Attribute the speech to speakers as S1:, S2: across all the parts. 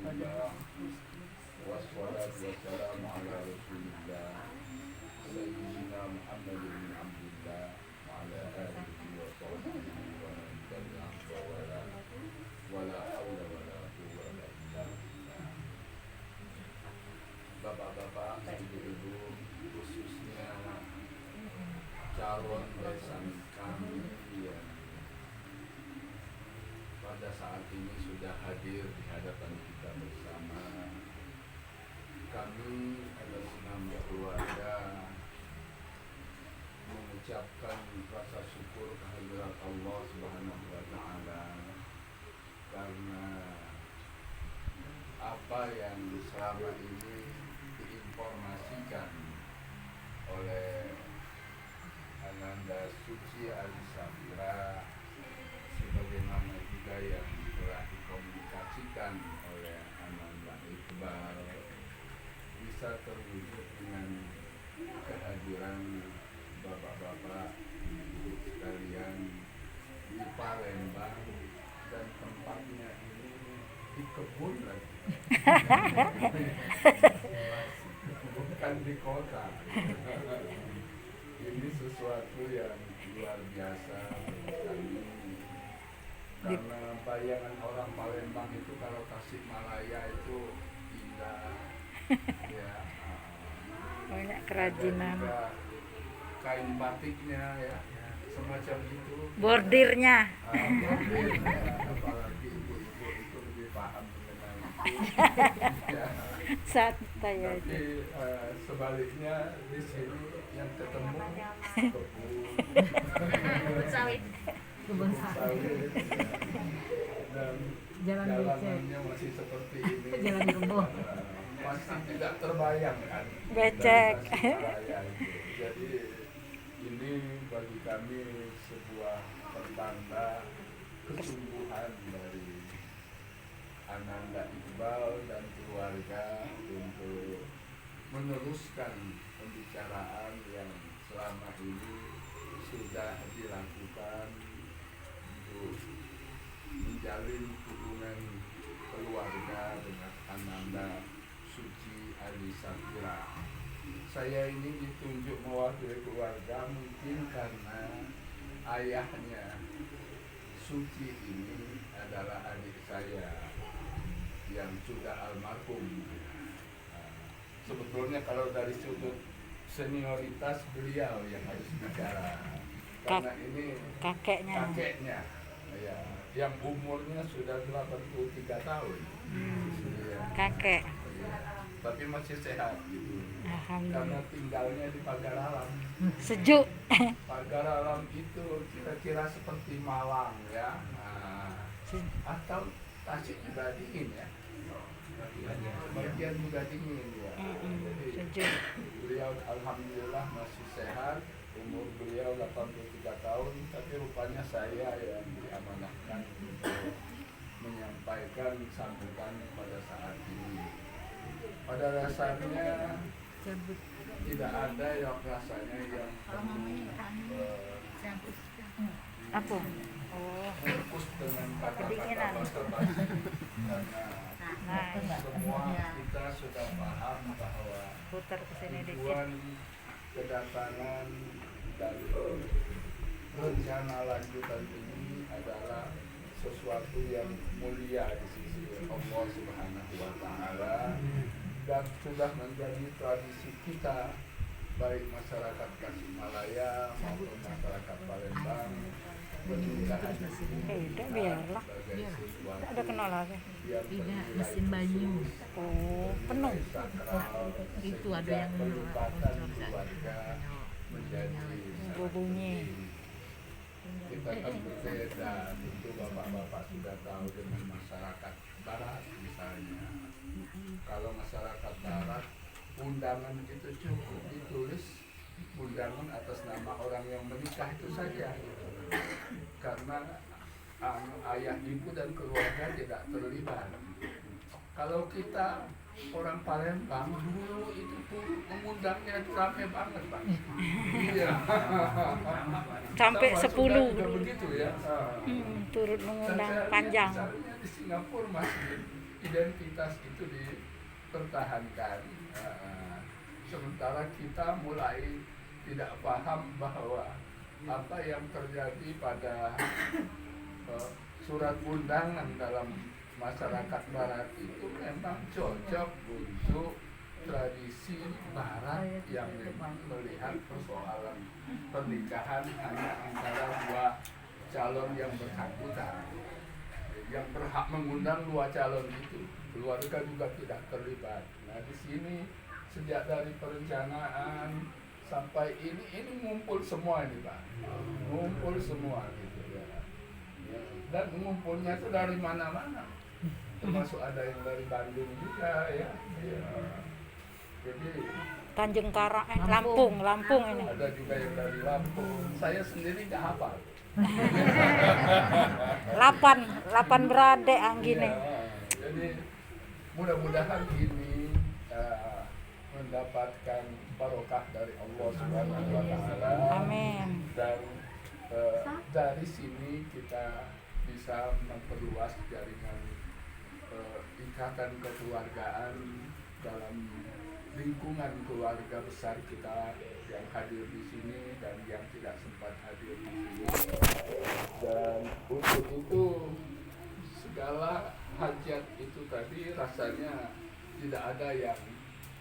S1: Alhamdulillah wassalatu wassalamu ala rasulillah Sayyidina Muhammad bin Abdullah wa ala alihi wa sahbihi wa man tabi'ahum wala hawla wala quwwata illa billah. Bapak-bapak, ibu-ibu, khususnya calon besan kami yang pada saat ini sudah hadir di hadapan kita bersama. Kami atas nama keluarga mengucapkan rasa syukur kehadirat Allah Subhanahu wa taala karena apa yang selama ini diinformasikan oleh Ananda Suci Alisafira, sebagaimana juga yang telah dikomunikasikan oleh Ananda Iqbal, bisa terwujud dengan kehadiran bapak-bapak ibu sekalian di Palembang, dan tempatnya ini di kebun lagi bukan di kota. Ini sesuatu yang luar biasa bagi kami, karena bayangan orang Palembang itu kalau Tasikmalaya itu indah ya,
S2: banyak kerajinan,
S1: kain batiknya ya, semacam itu,
S2: bordirnya.
S1: bordirnya, apalagi ibu-ibu itu lebih paham mengenai itu ya.
S2: Santai aja.
S1: Tapi sebaliknya di sini yang ketemu kebun sawit dan jalanannya masih seperti ini,
S3: jalan rubuh,
S1: masih tidak terbayang kan,
S2: becek.
S1: Jadi ini bagi kami sebuah pertanda kesungguhan dari Ananda Iqbal dan keluarga untuk meneruskan pembicaraan yang selama ini sudah dilakukan untuk menjalin hubungan keluarga dengan Ananda Suci Alisafira. Saya ini ditunjuk mewakili keluarga mungkin karena ayahnya Suci ini adalah adik saya yang sudah almarhum. Sebetulnya kalau dari sudut senioritas beliau yang harus bicara, karena ini kakeknya ya, yang umurnya sudah 83 tahun. Ya.
S2: Kakek.
S1: Ya. Tapi masih sehat gitu. Karena tinggalnya di Pagar Alam.
S2: Sejuk.
S1: Pagar Alam itu kira-kira seperti Malang ya. Atau Tasik juga dingin ya. Bagian juga dingin ya. Jadi beliau alhamdulillah masih sehat. Umur beliau 83 tahun, tapi rupanya saya yang diamanahkan untuk menyampaikan sambutan pada saat ini. Pada dasarnya tidak ada yang rasanya yang
S2: Apa?
S1: fokus dengan kata-kata basa-basi, karena semua kita sudah paham bahwa tujuan kedatangan dari rencana lanjutan ini adalah sesuatu yang mulia di sisi Allah Subhanahu wa taala, dan sudah menjadi tradisi kita, baik masyarakat Tasikmalaya maupun masyarakat Palembang, pernikahan
S2: Tidak, biarlah. Tidak ada kenal lagi.
S3: tidak mesin banyu.
S2: Oh, penuh.
S3: Itu ada yang
S1: pelibatan keluarga menjadi
S2: Bunyi.
S1: kita kan berbeda. Tentu bapak-bapak sudah tahu dengan masyarakat barat misalnya. Kalau masyarakat barat, undangan itu cukup ditulis undangan atas nama orang yang menikah itu saja, karena ayah ibu dan keluarga tidak terlibat. Kalau kita orang Palembang dulu itu turut mengundangnya itu rame banget, Pak. Iya.
S2: Sampai
S1: Sama
S2: 10
S1: Sudan juga
S2: dulu.
S1: begitu ya.
S2: Turut
S1: Dan
S2: mengundang
S1: saya lihat
S2: panjang.
S1: misalnya di Singapura masih identitas itu dipertahankan. Sementara kita mulai tidak paham bahwa apa yang terjadi pada surat undangan dalam masyarakat barat itu memang cocok untuk tradisi barat yang memang melihat persoalan pernikahan hanya antara dua calon yang bersangkutan, yang berhak mengundang dua calon itu, keluarga juga tidak terlibat. Nah di sini sejak dari perencanaan sampai ini ngumpul semua ini, Pak, ngumpul semua gitu ya. Dan ngumpulnya itu dari mana-mana, termasuk ada yang dari Bandung juga ya. Jadi
S2: Tanjung Karang, Lampung ini.
S1: ada juga yang dari Lampung. Saya sendiri nggak hafal.
S2: 8 beradik gini.
S1: Ya, jadi mudah-mudahan ini mendapatkan barokah dari Allah Subhanahu wa Ta'ala.
S2: Amin.
S1: Dan dari sini kita bisa memperluas jaringan ikatan kekeluargaan dalam lingkungan keluarga besar kita yang hadir di sini dan yang tidak sempat hadir di sini. Dan untuk itu segala hajat itu tadi rasanya tidak ada yang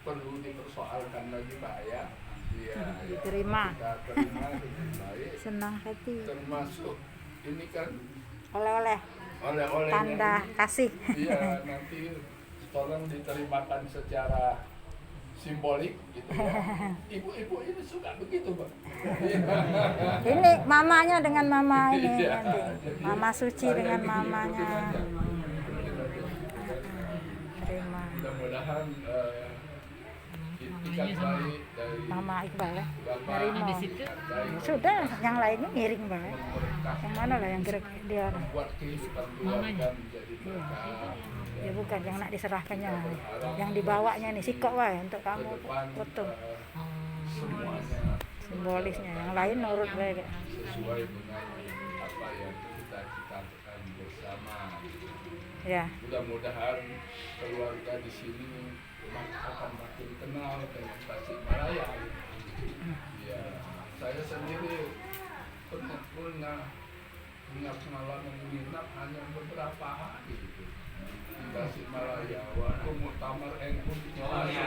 S1: perlu dipersoalkan lagi, Pak ya. Iya,
S2: Diterima.
S1: kita terima dengan baik.
S2: Senang hati.
S1: Termasuk ini kan
S2: Oleh-oleh
S1: oleh-olehnya
S2: tanda
S1: ini,
S2: kasih.
S1: iya, nanti tolong diterimakan secara simbolik gitu ya. Ibu-ibu ini suka begitu, Pak.
S2: Ini mamanya dengan mama ini
S1: Iya,
S2: nanti.
S1: jadi
S2: Mama Suci
S1: saya
S2: dengan
S1: diikuti
S2: mamanya.
S1: aja.
S2: Terima.
S1: Mudah-mudahan itikat baik dari
S2: Mama Iqbal ya.
S1: Bapak
S2: Nerima.
S3: Di situ.
S2: Sudah, yang lainnya miring banget.
S1: memberkah,
S2: Yang mana lah yang gerak dia?
S1: membuat kehidupan keluarga menjadi berkah.
S2: Ya bukan yang nak diserahkannya, yang dibawanya nih sikok wae untuk
S1: Ke
S2: kamu
S1: depan
S2: foto
S1: semuanya
S2: simbolisnya. Yang lain nurut baik.
S1: sesuai dengan apa yang kita citakan bersama.
S2: Ya.
S1: Mudah-mudahan keluarga di sini akan makin kenal dengan Tasikmalaya. Ya, saya sendiri pernah malam menginap hanya beberapa hari gitu di Tasikmalaya waktu muktamar NU di Cimahi.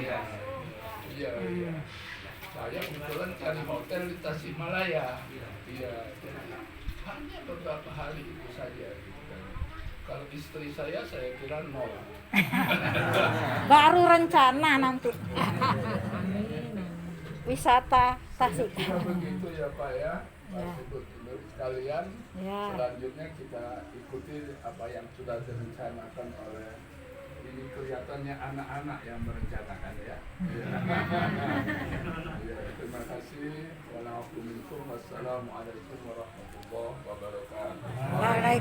S1: Iya. Saya kebetulan cari hotel di Tasikmalaya. Iya. Hanya beberapa hari itu saja gitu kan. Kalau istri saya kira nol.
S2: Baru rencana nanti. Wisata Tasik.
S1: Kira begitu ya Pak ya. Pak Gubernur sekalian.
S2: Ya.
S1: Selanjutnya kita ikuti apa yang sudah direncanakan oleh ini kelihatannya anak-anak yang merencanakan ya. Ya, terima kasih. Wassalamualaikum warahmatullahi wabarakatuh.
S2: Waalaikumsalam.